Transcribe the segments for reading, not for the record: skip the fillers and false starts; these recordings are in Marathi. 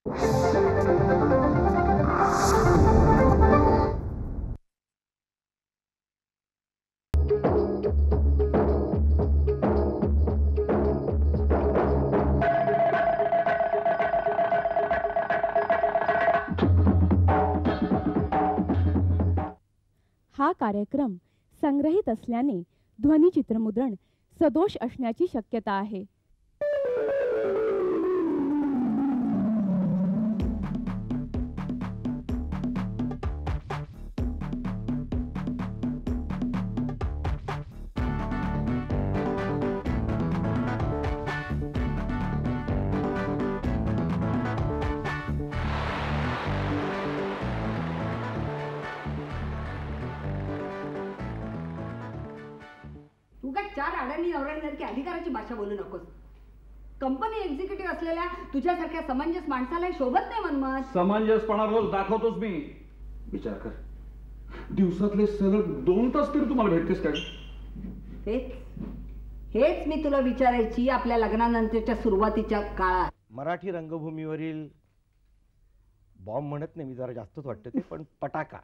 हा कार्यक्रम संग्रहित असल्याने ध्वनिचित्रमुद्रण सदोष असण्याची शक्यता आहे. तू काय चार आडांनी नवऱ्यांसारखी अधिकाराची भाषा बोलू नकोस. कंपनी एक्झिक्युटिव्ह असलेल्या तुझ्यासारख्या समंजस माणसाला शोभत नाही मनमत. समंजसपणा रोज दाखवतोच मी. विचार कर, दिवसातले सलग 2 तास तरी तुम्हाला भेटतेस काय? हेच मी तुला विचारायची आपल्या लग्नानंतरच्या सुरुवातीच्या काळात. मराठी रंगभूमीवरील बॉम्ब म्हणत नाही मी, जरा जास्तच वाटतं ते, पण पटाका.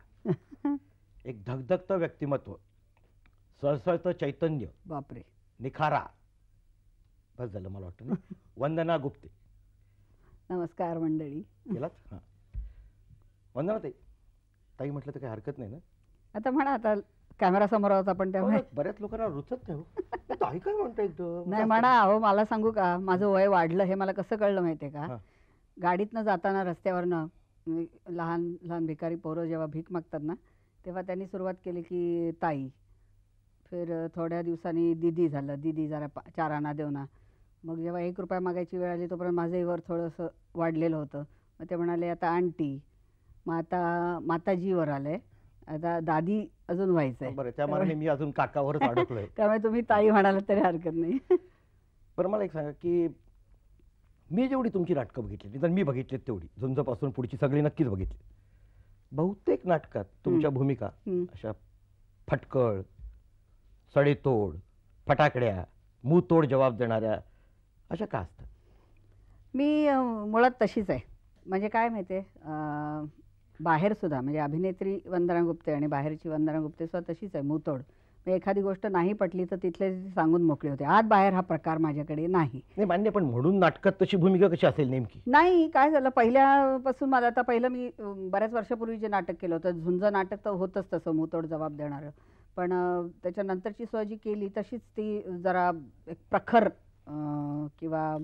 एक धगधगतं व्यक्तिमत्व, सळसळतं चैतन्य, बापरे, निखारा. बस झालं मला वाटतं ना. वंदना गुप्ते. नमस्कार मंडळी. गेलात? हां, वंदना ताई. ताई म्हटलं तर काही हरकत नाही ना? आता म्हणा, आता कॅमेरा समोर आहोत आपण, त्यामुळे बऱ्याच लोकांना रुचत नाही हो. ताई काय म्हणता एकदम? नाही म्हणा. अहो, मला सांगू का, माझं वय वाढलं हे मला कसं कळलं माहितीये का? गाडीतनं जाताना रस्त्यावरनं लहान लहान भिकारी पोरं जेव्हा भीक मागतात ना, तेव्हा त्यांनी सुरुवात केली की ताई. फिर थोड्या दिवसांनी दीदी झालं, दीदी जरा 4 आणा देऊ ना. मग जेव्हा 1 रुपया मागायची वेळ आली तोपर्यंत माझंही वर थोडंसं वाढलेलं होतं. मग ते म्हणाले आता आंटी. मग आता माताजीवर आलंय, आता दादी अजून व्हायचंय. बरं, त्यामुळे मी अजून काकावरच अडकलोय. त्यामुळे तुम्ही ताई म्हणाला तरी हरकत नाही. बरं, मला एक सांगा की मी जेवढी तुमची नाटकं बघितली, तर मी बघितलीत तेवढी, झुंजपासून पुढची सगळी नक्कीच बघितली. बहुतेक नाटकात तुमच्या भूमिका अशा फटकळ, सडेतोड, फटाकड्या, मुंहतोड जबाब देणाऱ्या अशा का असतात? मी मुळात तशीच आहे. म्हणजे काय माहिती आहे, बाहेर सुद्धा म्हणजे अभिनेत्री वंदना गुप्ते आणि बाहेरची वंदना गुप्ते सुद्धा तशीच आहे, मुंहतोड. एखादी गोष्ट नाही पटली तर तिथले सांगून मोकळे होते. आत बाहेर हा प्रकार माझ्याकडे नाही. नाही मान्य, पण म्हणून नाटकात तशी भूमिका कशी असेल नेमकी? नाही, काय झालं, पहिल्यापासून मला, आता पहिलं मी बऱ्याच वर्षापूर्वी जे नाटक केलं होतं, झुंज नाटक, तर होतंच तसं मुंहतोड जबाब देणारं. पण त्याच्यानंतरची सोय जी केली तशीच ती जरा एक प्रखर किंवा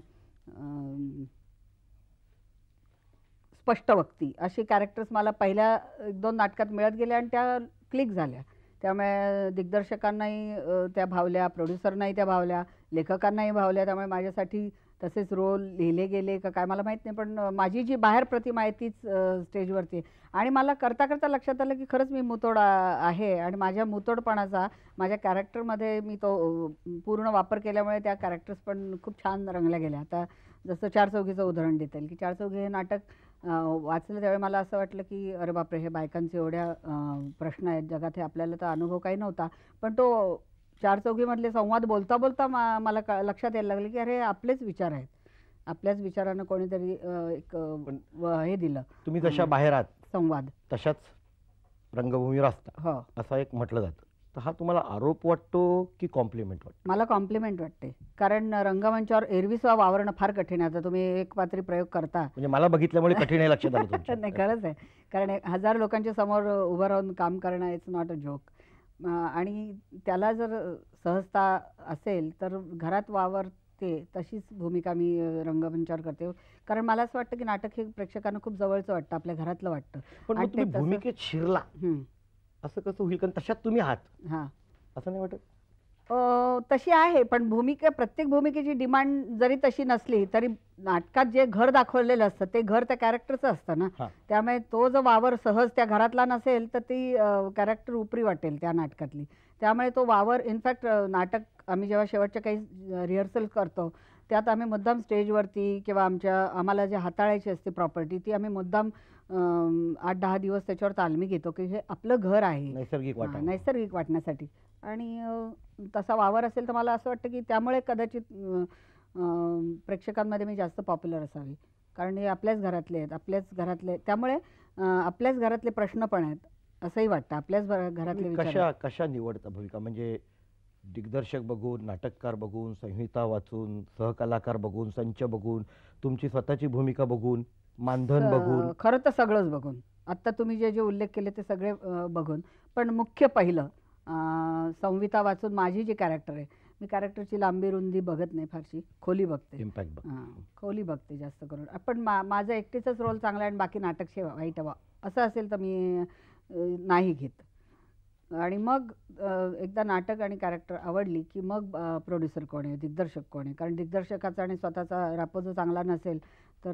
स्पष्ट वक्ती अशी कॅरेक्टर्स मला पहिल्या 1-2 नाटकात मिळत गेल्या आणि त्या क्लिक झाल्या. त्यामुळे दिग्दर्शकांनाही त्या भावल्या, प्रोड्युसरनाही त्या भावल्या, लेखकांनाही भावल्या. त्यामुळे माझ्यासाठी तसेच रोल लिहिले गेले का काय मला माहीत नाही, पण माझी जी बाहेर प्रतिमा आहे तीच स्टेजवरती. आणि मला करता करता लक्षात आलं की खरंच मी मुंहतोड आहे आणि माझ्या मुंहतोडपणाचा माझ्या कॅरेक्टरमध्ये मी तो पूर्ण वापर केल्यामुळे त्या कॅरेक्टर्स पण खूप छान रंगल्या गेल्या. आता जसं 4 चौघीचं उदाहरण देता येईल की 4 चौघी हे नाटक वाचलं त्यावेळी मला असं वाटलं की अरे बापरे, हे बायकांचे एवढ्या प्रश्न आहेत जगात, हे आपल्याला तर अनुभव काही नव्हता. पण तो 4 चौघीमधले संवाद बोलता बोलता मला लक्षात यायला लागले की अरे आपलेच विचार आहेत, आपल्याच विचारानं कोणीतरी एक हे दिलं. तुम्ही जशा बाहेर आहात संवाद तशाच रंगभूमीवर असता, हो, असं एक म्हटलं जातं. तर हा तुम्हाला आरोप वाटतो की कॉम्प्लिमेंट वाटतो? मला कॉम्प्लिमेंट वाटते. कारण रंगमंचावर एरवीसवा वावरणं फार कठीण आहे. आता तुम्ही एक पात्री प्रयोग करता म्हणजे मला बघितल्यामुळे कठीण आहे लक्षात आलं तुमच्या. नाही, खरंच आहे. कारण 1000 लोकांच्या समोर उभं राहून काम करणं इट्स नॉट अ जोक. आणि त्याला जर सहजता असेल तर घरात वावरते तशीच भूमिका मी रंगमंचावर करते. कारण मला असं वाटतं की नाटक हे प्रेक्षकांना खूप जवळचं वाटतं, आपल्या घरातलं वाटतं. पण मग तुम्ही भूमिकेत शिरला असं कसं होईल? कारण तशात तुम्ही आहात. हां, असं नाही वाटत? तशी आहे, पण प्रत्येक भूमिकेची डिमांड जरी तशी नसली तरी नाटकात जे घर दाखवलेलं असतं ते घर त्या कॅरेक्टरचं असतं ना. त्यामुळे तो जो वावर सहज त्या घरातला नसेल तर ती कॅरेक्टर उपरी वाटेल त्या नाटकातली. त्यामुळे तो वावर, इनफॅक्ट नाटक आम्ही जेव्हा शेवटच्या काही रिहर्सल करतो त्यात आम्ही मुद्दाम स्टेजवरती किंवा आम्हाला जे हाताळायची असते प्रॉपर्टी ती आम्ही मुद्दाम 8-10 दिवस त्याच्यावर तालमी घेतो की हे आपलं घर आहे, नैसर्गिक वाटण्यासाठी. आणि तसा वावर असेल तर मला असं वाटतं की त्यामुळे कदाचित प्रेक्षकांमध्ये मी जास्त पॉप्युलर असावी. कारण हे आपल्याच घरातले आहेत, आपल्याच घरातले, त्यामुळे आपल्याच घरातले प्रश्न पण आहेत असंही वाटतं, आपल्याच घरातले विचार कशा कशा निवडता भूमिका? म्हणजे दिग्दर्शक बघून, नाटककार बघून, संहिता वाचून, सहकलाकार बघून, संच बघून, तुमची स्वतःची भूमिका बघून, मानधन बघून? खरं तर सगळंच बघून. आत्ता तुम्ही जे जे उल्लेख केले ते सगळे बघून. पण मुख्य पहिलं संहिता वाचून माझी जी कॅरेक्टर आहे, मी कॅरेक्टरची लांबी रुंदी बघत नाही फारशी, खोली बघते. इम्पॅक्ट खोली बघते जास्त करून. पण माझा एकटीचाच रोल चांगला आहे आणि बाकी नाटक वाईट हवा असं असेल तर मी नाही घेत. आणि मग एकदा नाटक आणि कॅरेक्टर आवडली की मग प्रोड्युसर कोण आहे, दिग्दर्शक कोण आहे. कारण दिग्दर्शकाचा आणि स्वतःचा रॅपो जो चांगला नसेल तर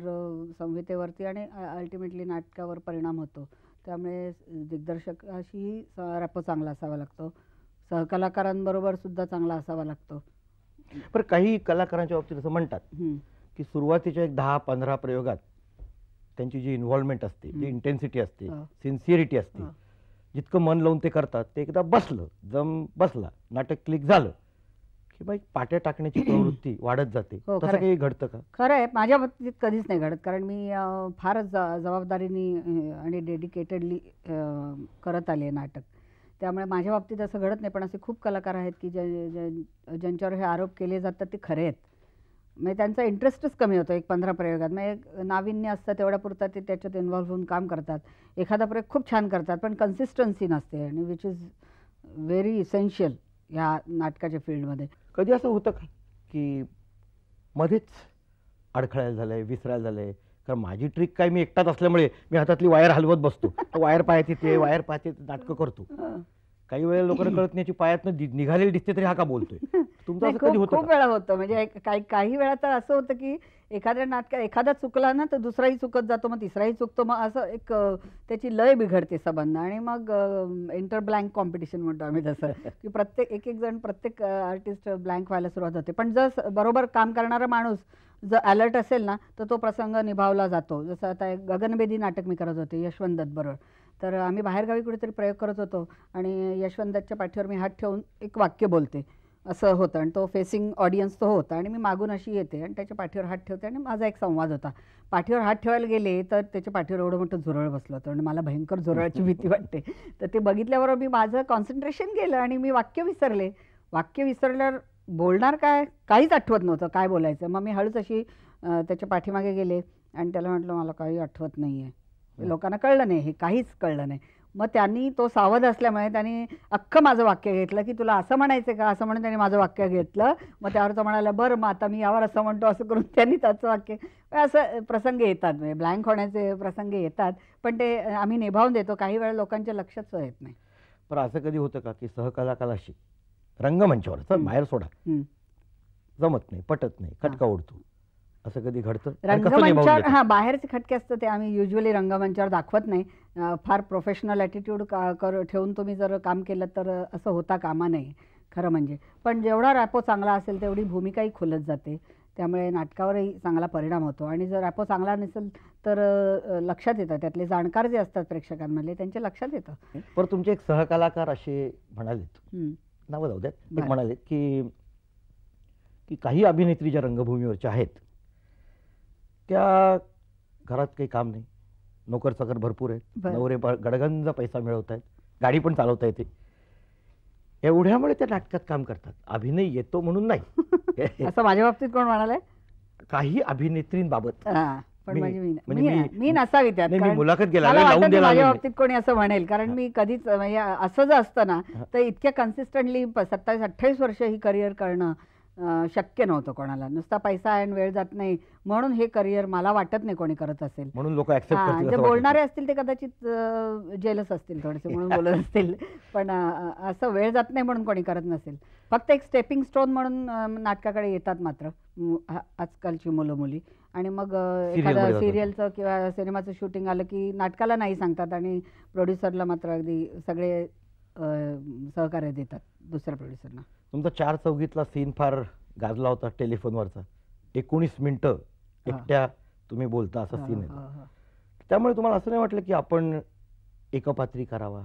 संहितेवरती आणि अल्टिमेटली नाटकावर परिणाम होतो. त्यामुळे दिग्दर्शकाशीही रॅपो चांगला असावा लागतो, सहकलाकारांबरोबर सुद्धा चांगला असावा लागतो. पण काही कलाकारांच्या बाबतीत असं म्हणतात की सुरुवातीच्या एक 10-15 प्रयोगात त्यांची जी इन्व्हॉल्वमेंट असते, जी इंटेन्सिटी असते, सिन्सिअरिटी असते, जितकं मन लावून ते करतात, ते एकदा बसलं, जम बसला, नाटक क्लिक झालं की बाई पाट्या टाकण्याची प्रवृत्ती वाढत जाते. तसं काही घडतं का? खरं आहे, माझ्या बाबतीत कधीच नाही घडत. कारण मी फारच जबाबदारीने आणि डेडिकेटेडली करत आले नाटक. त्यामुळे माझ्या बाबतीत असं घडत नाही. पण असे खूप कलाकार आहेत की ज्यांच्यावर हे आरोप केले जातात ते खरे आहेत. म्हणजे त्यांचा इंटरेस्टच कमी होतो एक 15 प्रयोगात. म्हणजे नाविन्य असतं तेवढ्यापुरता ते त्याच्यात इन्व्हॉल्व्ह होऊन काम करतात. एखादा प्रयोग खूप छान करतात पण कन्सिस्टन्सी नसते, आणि विच इज व्हेरी इसेन्शियल ह्या नाटकाच्या फील्डमध्ये. कधी असं होतं का की मध्येच अडखळायला झालंय, विसरायला झालंय? कारण माझी ट्रिक काय, मी एकटाच असल्यामुळे मी हातातली वायर हलवत बसतो, वायर पाहायची, ते वायर पाहायचे, नाटकं करतो. काही वेळेला लोकांना कळत नाही, पायातनं निघालेली दिसते तरी हा का बोलतोय. तुमचं असं कधी होतं? खूप वेळा होतं. म्हणजे काही वेळा तर असं होतं की एखाद्या नाटकात एखादा चुकला ना तर दुसराही चुकत जातो, मग तिसराही चुकतो, मग असं एक त्याची लय बिघडते संबंध. आणि मग इंटर ब्लँक कॉम्पिटिशन म्हणतो आम्ही तसं, की एक जण प्रत्येक आर्टिस्ट ब्लँक व्हायला सुरुवात होते. पण जर बरोबर काम करणारा माणूस जर अलर्ट असेल ना तर तो प्रसंग निभावला जातो. जसं आता एक गगनभेदी नाटक मी करत होते यशवंत दत्त बरोबर. तर आम्ही बाहेरगावी कुठेतरी प्रयोग करत होतो आणि यशवंत दत्तच्या पाठीवर मी हात ठेवून एक वाक्य बोलते असं होतं, आणि तो फेसिंग ऑडियन्स तो होता, आणि मी मागून अशी येते आणि त्याच्या पाठीवर हात ठेवते, आणि माझा एक संवाद होता. पाठीवर हात ठेवायला गेले तर त्याच्या पाठीवर एवढं मोठं झुरळ बसलं होतं आणि मला भयंकर झुरळाची भीती वाटते. तर ते बघितल्यावर मी माझं कॉन्सन्ट्रेशन गेलं आणि मी वाक्य विसरले. वाक्य विसरल्यावर बोलणार काय, काहीच आठवत नव्हतं काय बोलायचं. मग मी हळूच अशी त्याच्या पाठीमागे गेले आणि त्याला म्हटलं मला काही आठवत नाही आहे. लोकांना कळलं नाही, हे काहीच कळलं नाही. मग त्यांनी तो सावध असल्यामुळे त्यांनी अख्खं माझं वाक्य घेतलं की तुला असं म्हणायचं का, असं म्हणून त्यांनी माझं वाक्य घेतलं. मग त्यावर तो म्हणाला बरं मग आता मी यावर असं म्हणतो, असं करून त्यांनी त्याचं वाक्य. असं प्रसंग येतात, म्हणजे ब्लँक होण्याचे प्रसंग येतात, पण ते आम्ही निभावून देतो. काही वेळा लोकांच्या लक्षात येत नाही. पण असं कधी होतं का की सहकलाकाराशी रंगमंचावर बाहेर सोडा जमत नाही, पटत नाही, खटका उडतो, असं कधी घडतं? रंगमंचावर हा बाहेरचे खटके असतं ते आम्ही युजली रंगमंचावर दाखवत नाही. फार प्रोफेशनल ॲटिट्यूड ठेवून तुम्ही जर काम केलं तर असं होता कामा नये खरं म्हणजे. पण जेवढा रॅपो चांगला असेल तेवढी भूमिकाही खुलत जाते, त्यामुळे नाटकावरही चांगला परिणाम होतो. आणि जर रॅपो चांगला नसेल तर लक्षात येतं, त्यातले जाणकार जे असतात प्रेक्षकांमधले त्यांच्या लक्षात येतं. पण तुमचे एक सहकलाकार असे म्हणालेत, नावं जाऊ द्यात, एक म्हणालेत की काही अभिनेत्री ज्या रंगभूमीवरच्या आहेत त्या घरात काही काम नाही, नोकर चाकर भरपूर आहेत, नवरे गडगंज पैसा मिळवत आहेत, गाडी पण चालवता येते, एवढ्यामुळे त्या नाटकात काम करतात, अभिनय येतो म्हणून नाही. असं माझ्या बाबतीत कोण म्हणाले? काही अभिनेत्रींबाबत. पण मी नसावी त्यात, मुलाखत गेला माझ्या बाबतीत कोणी असं म्हणेल. कारण मी कधीच म्हणजे असं जर असतं ना तर इतक्या कन्सिस्टंटली 27-28 वर्ष ही करिअर करणं शक्य नव्हतं कोणाला. नुसता पैसा आणि वेळ जात नाही म्हणून हे करिअर मला वाटत नाही कोणी करत असेल. म्हणून लोक ऍक्सेप्ट करतील. जे बोलणारे असतील ते कदाचित जेलस असतील थोडेसे म्हणून बोलत असतील, पण असं वेळ जात नाही म्हणून कोणी करत नसेल. फक्त एक स्टेपिंग स्टोन म्हणून नाटकाकडे येतात मात्र आजकालची मुलं मुली. आणि मग एखादं सिरियलचं किंवा सिनेमाचं शूटिंग आलं की नाटकाला नाही सांगतात आणि प्रोड्युसरला मात्र अगदी सगळे सहकार्य देतात दुसऱ्या प्रोड्युसरना. तुमचा 4 चौघीतला सीन फार गाजला होता टेलिफोनवरचा. 19 मिनिटं एकट्या तुम्ही बोलता असा सीन आहे. त्यामुळे तुम्हाला असं नाही वाटलं की आपण एकपात्री करावा?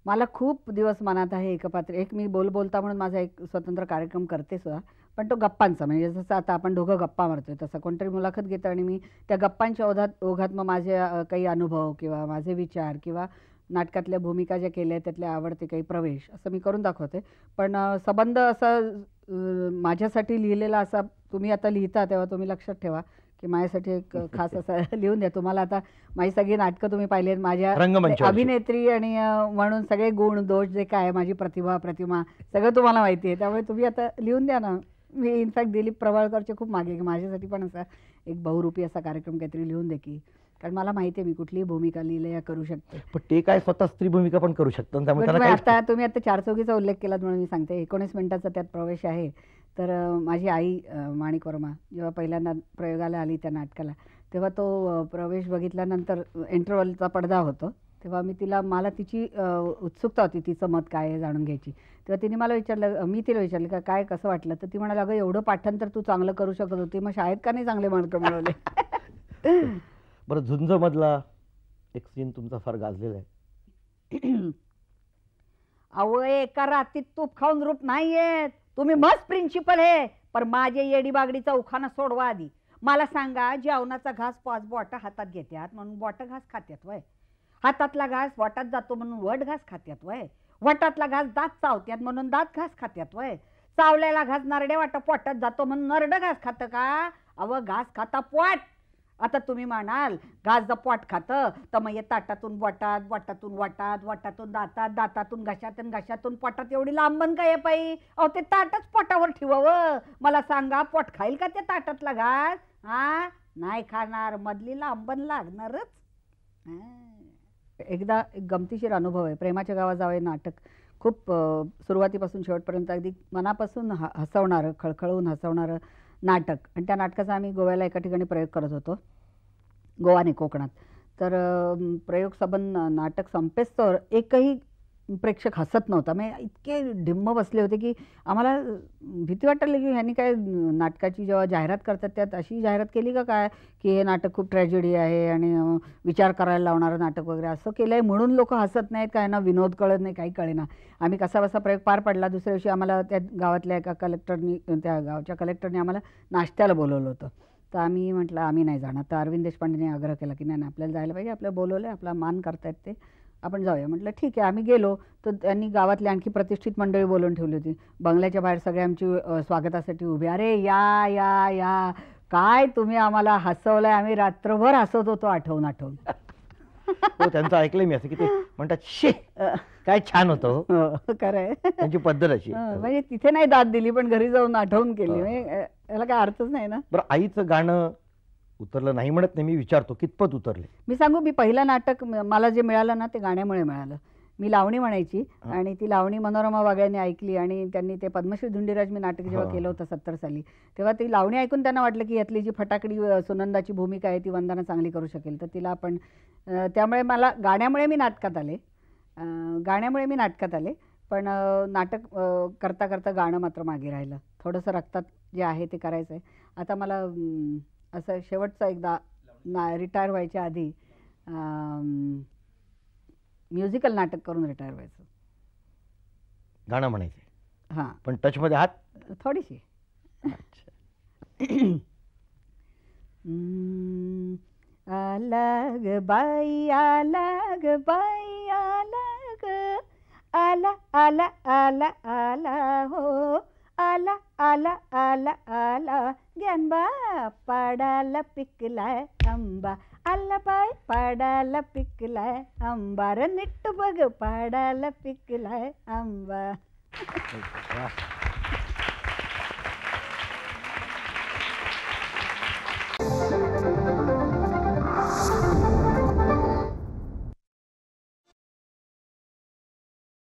मला खूप दिवस मनात आहे एकपात्री. मी बोलता म्हणून माझा एक स्वतंत्र कार्यक्रम करते सुद्धा, पण तो गप्पांचा, म्हणजे जसं आता आपण दोघं गप्पा मारतोय तसं कोणतरी मुलाखत घेतं आणि मी त्या गप्पांच्या ओघात मग माझे काही अनुभव किंवा माझे विचार किंवा नाटकातल्या भूमिका ज्या केल्या आहेत त्यातले आवडते काही प्रवेश असं मी करून दाखवते. पण संबंध असा माझ्यासाठी लिहिलेला असा तुम्ही आता लिहिता तेव्हा तुम्ही लक्षात ठेवा की माझ्यासाठी एक खास असा लिहून द्या. तुम्हाला आता माझी सगळी नाटकं तुम्ही पाहिली आहेत, माझ्या अभिनेत्री आणि म्हणून सगळे गुण दोष जे काय माझी प्रतिमा सगळं तुम्हाला माहिती आहे, त्यामुळे तुम्ही आता लिहून द्या ना. मी इनफॅक्ट दिलीप प्रभाळकरचे खूप मागे की माझ्यासाठी पण असा एक बहुरूपी असा कार्यक्रम काहीतरी लिहून दे की, कारण मला माहिती आहे मी कुठलीही भूमिका लिहिल्या करू शकते. पण ते काय स्वतः स्त्री भूमिका पण करू शकतात. आता तुम्ही आता चारचौघीचा उल्लेख केला म्हणून मी सांगते 19 मिनिटाचा त्यात प्रवेश आहे. तर माझी आई माणिक वर्मा जेव्हा पहिल्यांदा प्रयोगाला आली त्या नाटकाला तेव्हा तो प्रवेश बघितल्यानंतर इंटरव्हलचा पडदा होतो तेव्हा मला तिची उत्सुकता होती तिचं मत काय आहे जाणून घ्यायची. तेव्हा तिने मला विचारलं, मी तिला विचारलं का काय कसं वाटलं, तर ती म्हणाली अगं एवढं पाठांतर तू चांगलं करू शकत होती, मग शाळेत का नाही चांगले मार्क मिळवले. बरं, झुंज मधला एक सीन तुमचा फार गाजलेला आहे. अहो एका रात्रीत तूप खाऊन रूप नाही येत, तुम्ही मस्त प्रिन्सिपल आहे, पण माझे येडी बागडीचा उखाणा सोडवा आधी. मला सांगा, जेवणाचा घास 5 बोटं हातात घेतात म्हणून बोटं घास खात्यात वय, हातातला घास वाटात जातो म्हणून वट घास खात्यात वय, वटातला घास दात चावत्यात म्हणून दात घास खात्यात वय, चावलेला घास नरडे वाटा पोटात जातो म्हणून नरड घास खातं का? अव घास खाता पोट. आता तुम्ही म्हणाल घास जर पोट खातं तर मग ताटातून बोटात, बोटातून वाटात, वाटातून दातात, दातातून घशात, घशातून पोटात एवढी लांबण काय पायी? अहो ते ताटच पोटावर ठेवावं. मला सांगा पोट खाईल का ते ताटातला घास? हा नाही खाणार, मधली लांबण लागणारच. एकदा एक गमतीशीर अनुभव आहे. प्रेमाच्या गावा जावे नाटक खूप सुरुवातीपासून शेवटपर्यंत अगदी मनापासून हसवणारं, खळखळून हसवणारं नाटक. आणि त्या नाटकाचा आम्ही गोव्याला एका ठिकाणी प्रयोग करत होतो, गोवा नाही कोकणात. तर प्रयोग सबंध नाटक संपेस्तोवर एकही प्रेक्षक हसत नव्हता. म्हणजे इतके ढिम्म बसले होते की आम्हाला भीती वाटायला की ह्यांनी काय नाटकाची जेव्हा जाहिरात करतात त्यात अशी जाहिरात केली का काय की हे नाटक खूप ट्रॅजेडी आहे आणि विचार करायला लावणारं नाटक वगैरे असं केलं आहे म्हणून लोक हसत नाहीत, काय ना विनोद कळत नाही, काही कळेना. आम्ही कसा बसा प्रयोग पार पडला. दुसऱ्या दिवशी आम्हाला त्या गावातल्या एका त्या गावच्या कलेक्टरने आम्हाला नाश्त्याला बोलवलं होतं. तर आम्ही म्हटलं आम्ही नाही जाणार. तर अरविंद देशपांडेने आग्रह केला की नाही आपल्याला जायला पाहिजे, आपल्याला बोलवलं आहे, आपला मान करतायत ते, आपण जाऊया. म्हटलं ठीक आहे. आम्ही गेलो तर त्यांनी गावातली आणखी प्रतिष्ठित मंडळी बोलवून ठेवली होती. बंगल्याच्या बाहेर सगळे आमची स्वागतासाठी उभे. अरे या या या, काय तुम्ही आम्हाला हसवलंय, आम्ही रात्रभर हसत होतो आठवून आठवून. त्यांचं ऐकलंय मी असं की ते म्हणतात शे काय छान होतं. खरंय, त्यांची पद्धत अशी. म्हणजे तिथे नाही दाद दिली पण घरी जाऊन आठवून केली. याला काय अर्थच नाही ना. बरं, आईचं गाणं उतरलं नाही म्हणत नाही, मी विचारतो कितपत उतरले. मी सांगू, मी पहिलं नाटक मला जे मिळालं ना ते गाण्यामुळे मिळालं. मी लावणी म्हणायची आणि ती लावणी मनोरमा वागळ्यांनी ऐकली आणि त्यांनी ते पद्मश्री धुंडीराज मी नाटक जेव्हा केलं होतं 70 साली तेव्हा ती लावणी ऐकून त्यांना वाटलं की यातली जी फटाकडी सुनंदाची भूमिका आहे ती वंदना चांगली करू शकेल, तर तिला आपण त्यामुळे मला गाण्यामुळे मी नाटकात आले. पण नाटक करता करता गाणं मात्र मागे राहिलं. थोडंसं रक्तात जे आहे ते करायचं आहे. आता मला असं शेवटचं एकदा रिटायर व्हायच्या आधी म्युझिकल नाटक करून रिटायर व्हायचं. गाणं म्हणायचं. हां, पण टचमध्ये आहात थोडीशी. आला ग बाई आला ग बाई आला ग, आला आला आला आला हो, आला आला आला आला ज्ञानबा, पाडाला पिकलाय आंबा, आला बाय पाडाला पिकलाय आंबा, नीट बघ पाडाला पिकलाय आंबा.